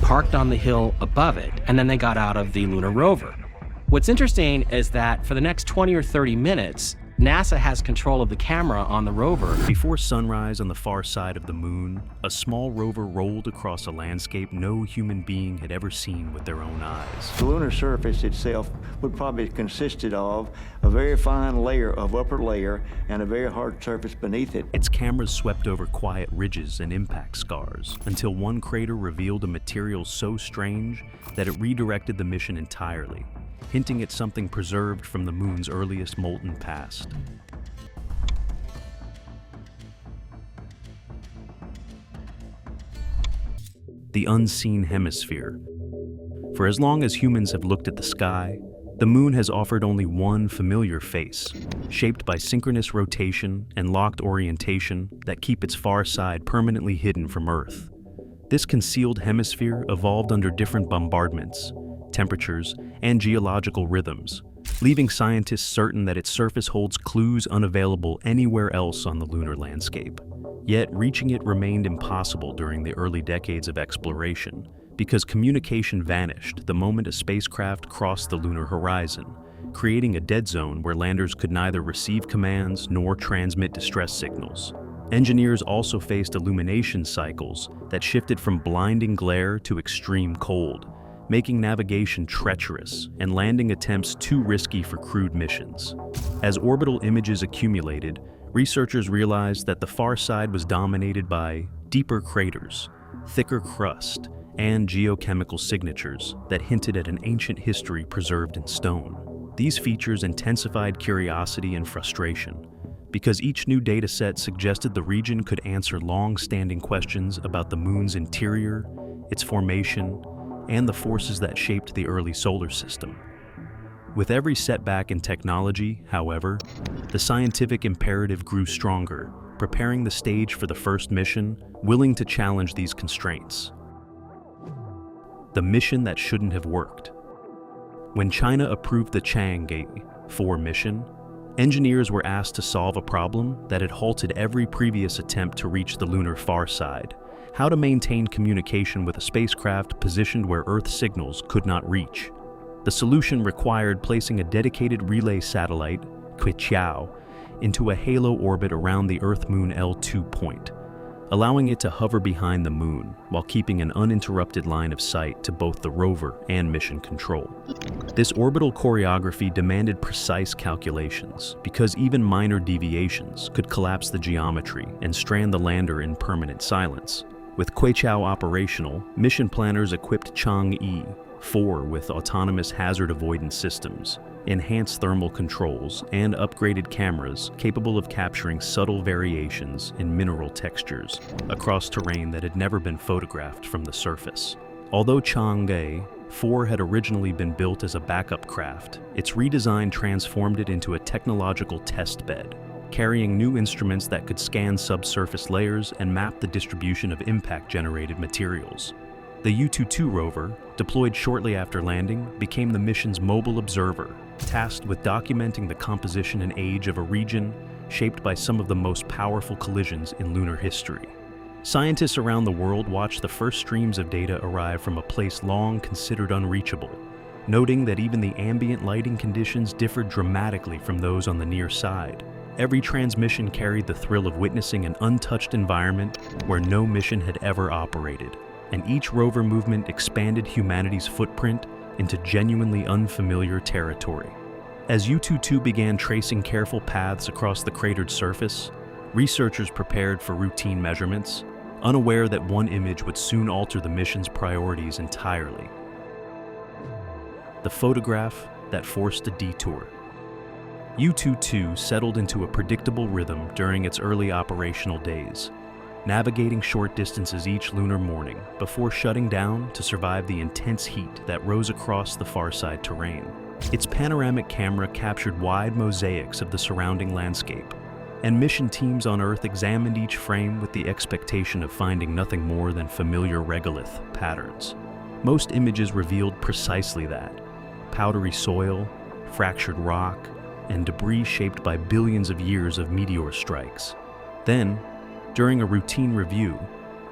parked on the hill above it, and then they got out of the lunar rover. What's interesting is that for the next 20 or 30 minutes, NASA has control of the camera on the rover. Before sunrise on the far side of the moon, a small rover rolled across a landscape no human being had ever seen with their own eyes. The lunar surface itself would probably consisted of a very fine layer of upper layer and a very hard surface beneath it. Its cameras swept over quiet ridges and impact scars until one crater revealed a material so strange that it redirected the mission entirely, hinting at something preserved from the moon's earliest molten past. The unseen hemisphere. For as long as humans have looked at the sky, the moon has offered only one familiar face, shaped by synchronous rotation and locked orientation that keep its far side permanently hidden from Earth. This concealed hemisphere evolved under different bombardments, temperatures, and geological rhythms, leaving scientists certain that its surface holds clues unavailable anywhere else on the lunar landscape. Yet reaching it remained impossible during the early decades of exploration, because communication vanished the moment a spacecraft crossed the lunar horizon, creating a dead zone where landers could neither receive commands nor transmit distress signals. Engineers also faced illumination cycles that shifted from blinding glare to extreme cold, making navigation treacherous and landing attempts too risky for crewed missions. As orbital images accumulated, researchers realized that the far side was dominated by deeper craters, thicker crust, and geochemical signatures that hinted at an ancient history preserved in stone. These features intensified curiosity and frustration, because each new data set suggested the region could answer long-standing questions about the moon's interior, its formation, and the forces that shaped the early solar system. With every setback in technology, however, the scientific imperative grew stronger, preparing the stage for the first mission, willing to challenge these constraints. The mission that shouldn't have worked. When China approved the Chang'e 4 mission, engineers were asked to solve a problem that had halted every previous attempt to reach the lunar far side: how to maintain communication with a spacecraft positioned where Earth signals could not reach. The solution required placing a dedicated relay satellite, Queqiao, into a halo orbit around the Earth-Moon L2 point, allowing it to hover behind the moon while keeping an uninterrupted line of sight to both the rover and mission control. This orbital choreography demanded precise calculations because even minor deviations could collapse the geometry and strand the lander in permanent silence. With Queqiao operational, mission planners equipped Chang'e 4 with autonomous hazard avoidance systems, enhanced thermal controls, and upgraded cameras capable of capturing subtle variations in mineral textures across terrain that had never been photographed from the surface. Although Chang'e 4 had originally been built as a backup craft, its redesign transformed it into a technological test bed, carrying new instruments that could scan subsurface layers and map the distribution of impact-generated materials. The U-22 rover, deployed shortly after landing, became the mission's mobile observer, tasked with documenting the composition and age of a region shaped by some of the most powerful collisions in lunar history. Scientists around the world watched the first streams of data arrive from a place long considered unreachable, noting that even the ambient lighting conditions differed dramatically from those on the near side. Every transmission carried the thrill of witnessing an untouched environment where no mission had ever operated, and each rover movement expanded humanity's footprint into genuinely unfamiliar territory. As U-22 began tracing careful paths across the cratered surface, researchers prepared for routine measurements, unaware that one image would soon alter the mission's priorities entirely. The photograph that forced a detour. U-22 settled into a predictable rhythm during its early operational days, navigating short distances each lunar morning before shutting down to survive the intense heat that rose across the far-side terrain. Its panoramic camera captured wide mosaics of the surrounding landscape, and mission teams on Earth examined each frame with the expectation of finding nothing more than familiar regolith patterns. Most images revealed precisely that: powdery soil, fractured rock, and debris shaped by billions of years of meteor strikes. Then, during a routine review,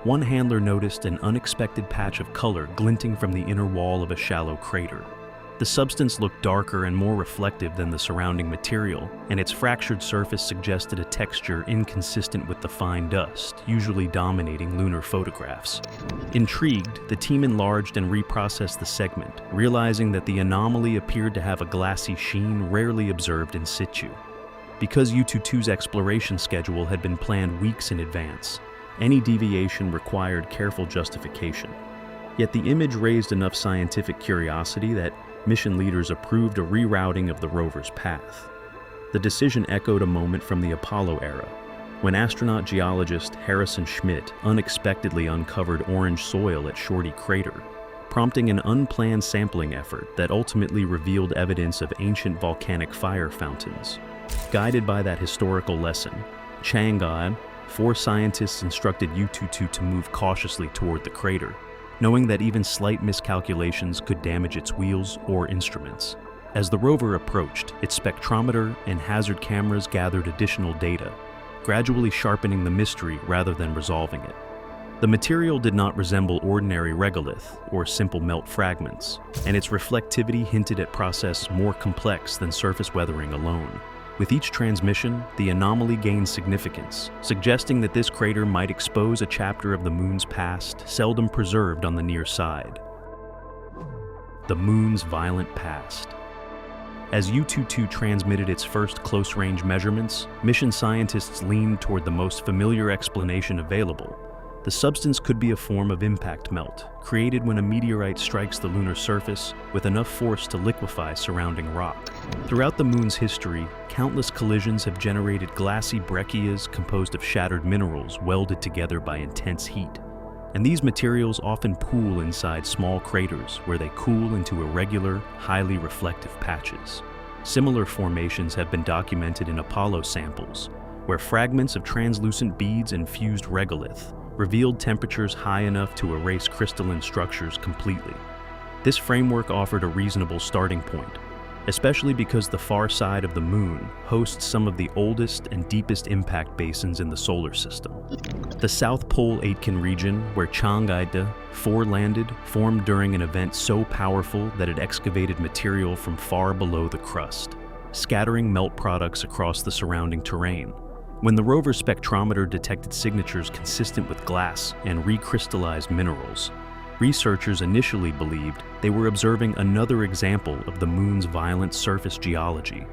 One handler noticed an unexpected patch of color glinting from the inner wall of a shallow crater. The substance looked darker and more reflective than the surrounding material, and its fractured surface suggested a texture inconsistent with the fine dust, usually dominating lunar photographs. Intrigued, the team enlarged and reprocessed the segment, realizing that the anomaly appeared to have a glassy sheen rarely observed in situ. Because U-22's exploration schedule had been planned weeks in advance, any deviation required careful justification. Yet the image raised enough scientific curiosity that mission leaders approved a rerouting of the rover's path. The decision echoed a moment from the Apollo era, when astronaut geologist Harrison Schmitt unexpectedly uncovered orange soil at Shorty Crater, prompting an unplanned sampling effort that ultimately revealed evidence of ancient volcanic fire fountains. Guided by that historical lesson, Chang'e, 4 scientists instructed U-22 to move cautiously toward the crater, knowing that even slight miscalculations could damage its wheels or instruments. As the rover approached, its spectrometer and hazard cameras gathered additional data, gradually sharpening the mystery rather than resolving it. The material did not resemble ordinary regolith or simple melt fragments, and its reflectivity hinted at process more complex than surface weathering alone. With each transmission, the anomaly gained significance, suggesting that this crater might expose a chapter of the moon's past seldom preserved on the near side. The moon's violent past. As U-22 transmitted its first close-range measurements, mission scientists leaned toward the most familiar explanation available. The substance could be a form of impact melt, created when a meteorite strikes the lunar surface with enough force to liquefy surrounding rock. Throughout the moon's history, countless collisions have generated glassy breccias composed of shattered minerals welded together by intense heat. And these materials often pool inside small craters where they cool into irregular, highly reflective patches. Similar formations have been documented in Apollo samples, where fragments of translucent beads and fused regolith revealed temperatures high enough to erase crystalline structures completely. This framework offered a reasonable starting point, especially because the far side of the moon hosts some of the oldest and deepest impact basins in the solar system. The South Pole Aitken region, where Chang'e 4 landed, formed during an event so powerful that it excavated material from far below the crust, scattering melt products across the surrounding terrain. When the rover's spectrometer detected signatures consistent with glass and recrystallized minerals, researchers initially believed they were observing another example of the moon's violent surface geology.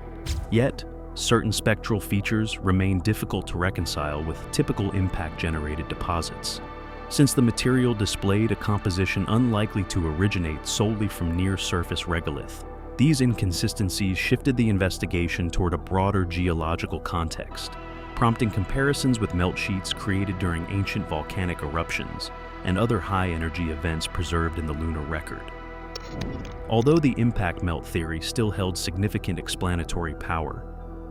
Yet, certain spectral features remain difficult to reconcile with typical impact-generated deposits, since the material displayed a composition unlikely to originate solely from near-surface regolith. These inconsistencies shifted the investigation toward a broader geological context, prompting comparisons with melt sheets created during ancient volcanic eruptions and other high-energy events preserved in the lunar record. Although the impact melt theory still held significant explanatory power,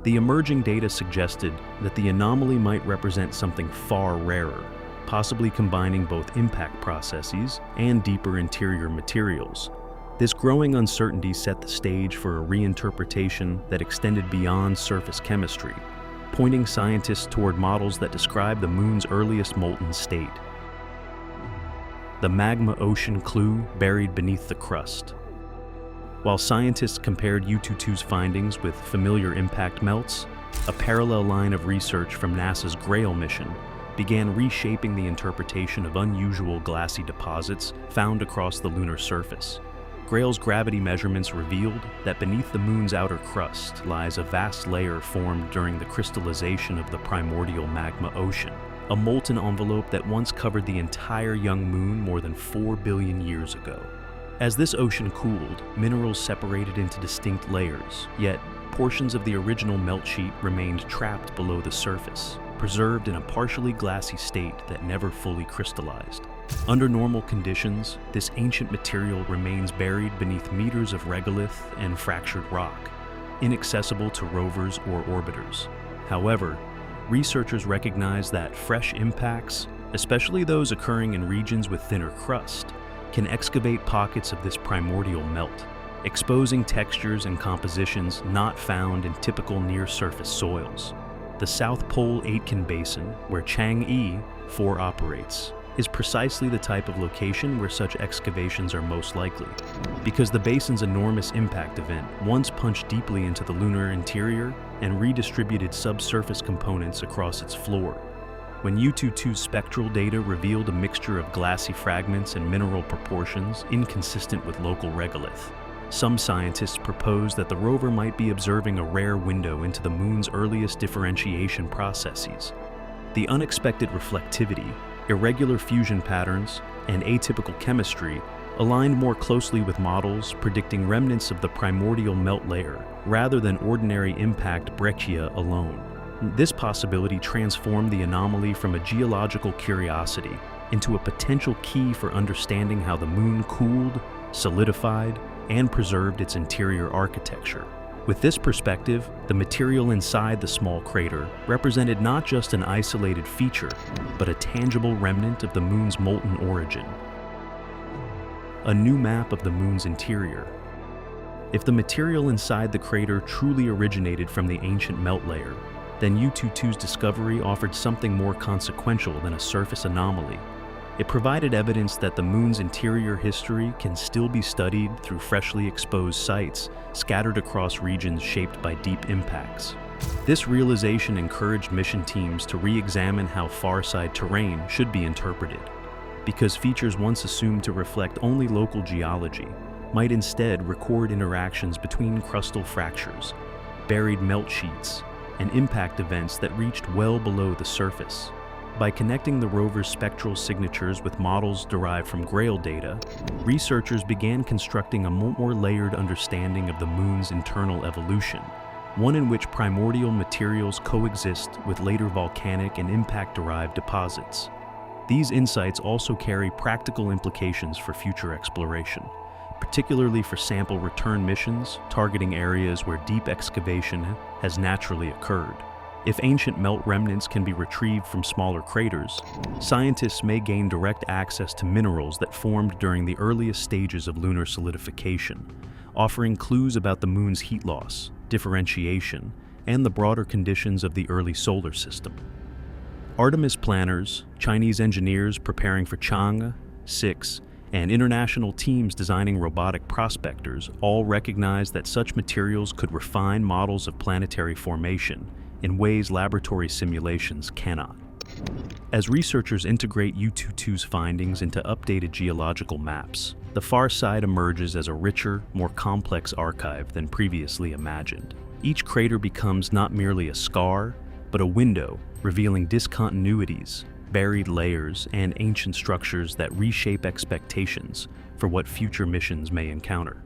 the emerging data suggested that the anomaly might represent something far rarer, possibly combining both impact processes and deeper interior materials. This growing uncertainty set the stage for a reinterpretation that extended beyond surface chemistry, pointing scientists toward models that describe the moon's earliest molten state. The magma ocean clue buried beneath the crust. While scientists compared U-22's findings with familiar impact melts, a parallel line of research from NASA's Grail mission began reshaping the interpretation of unusual glassy deposits found across the lunar surface. Grail's gravity measurements revealed that beneath the moon's outer crust lies a vast layer formed during the crystallization of the primordial magma ocean, a molten envelope that once covered the entire young moon more than 4 billion years ago. As this ocean cooled, minerals separated into distinct layers, yet portions of the original melt sheet remained trapped below the surface, preserved in a partially glassy state that never fully crystallized. Under normal conditions, this ancient material remains buried beneath meters of regolith and fractured rock, inaccessible to rovers or orbiters. However, researchers recognize that fresh impacts, especially those occurring in regions with thinner crust, can excavate pockets of this primordial melt, exposing textures and compositions not found in typical near-surface soils. The South Pole Aitken Basin, where Chang'e 4 operates, is precisely the type of location where such excavations are most likely, because the basin's enormous impact event once punched deeply into the lunar interior and redistributed subsurface components across its floor. When U-22's spectral data revealed a mixture of glassy fragments and mineral proportions inconsistent with local regolith, some scientists proposed that the rover might be observing a rare window into the moon's earliest differentiation processes. The unexpected reflectivity, irregular fusion patterns, and atypical chemistry aligned more closely with models predicting remnants of the primordial melt layer rather than ordinary impact breccia alone. This possibility transformed the anomaly from a geological curiosity into a potential key for understanding how the moon cooled, solidified, and preserved its interior architecture. With this perspective, the material inside the small crater represented not just an isolated feature, but a tangible remnant of the moon's molten origin. A new map of the moon's interior. If the material inside the crater truly originated from the ancient melt layer, then U-22's discovery offered something more consequential than a surface anomaly. It provided evidence that the moon's interior history can still be studied through freshly exposed sites scattered across regions shaped by deep impacts. This realization encouraged mission teams to re-examine how far-side terrain should be interpreted, because features once assumed to reflect only local geology might instead record interactions between crustal fractures, buried melt sheets, and impact events that reached well below the surface. By connecting the rover's spectral signatures with models derived from Grail data, researchers began constructing a more layered understanding of the moon's internal evolution, one in which primordial materials coexist with later volcanic and impact-derived deposits. These insights also carry practical implications for future exploration, particularly for sample return missions targeting areas where deep excavation has naturally occurred. If ancient melt remnants can be retrieved from smaller craters, scientists may gain direct access to minerals that formed during the earliest stages of lunar solidification, offering clues about the moon's heat loss, differentiation, and the broader conditions of the early solar system. Artemis planners, Chinese engineers preparing for Chang'e, 6, and international teams designing robotic prospectors all recognize that such materials could refine models of planetary formation in ways laboratory simulations cannot. As researchers integrate U-22's findings into updated geological maps, the far side emerges as a richer, more complex archive than previously imagined. Each crater becomes not merely a scar, but a window revealing discontinuities, buried layers, and ancient structures that reshape expectations for what future missions may encounter.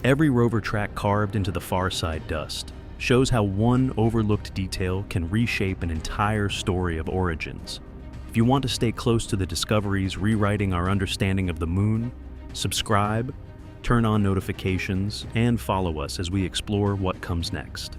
Every rover track carved into the far side dust shows how one overlooked detail can reshape an entire story of origins. If you want to stay close to the discoveries rewriting our understanding of the moon, subscribe, turn on notifications, and follow us as we explore what comes next.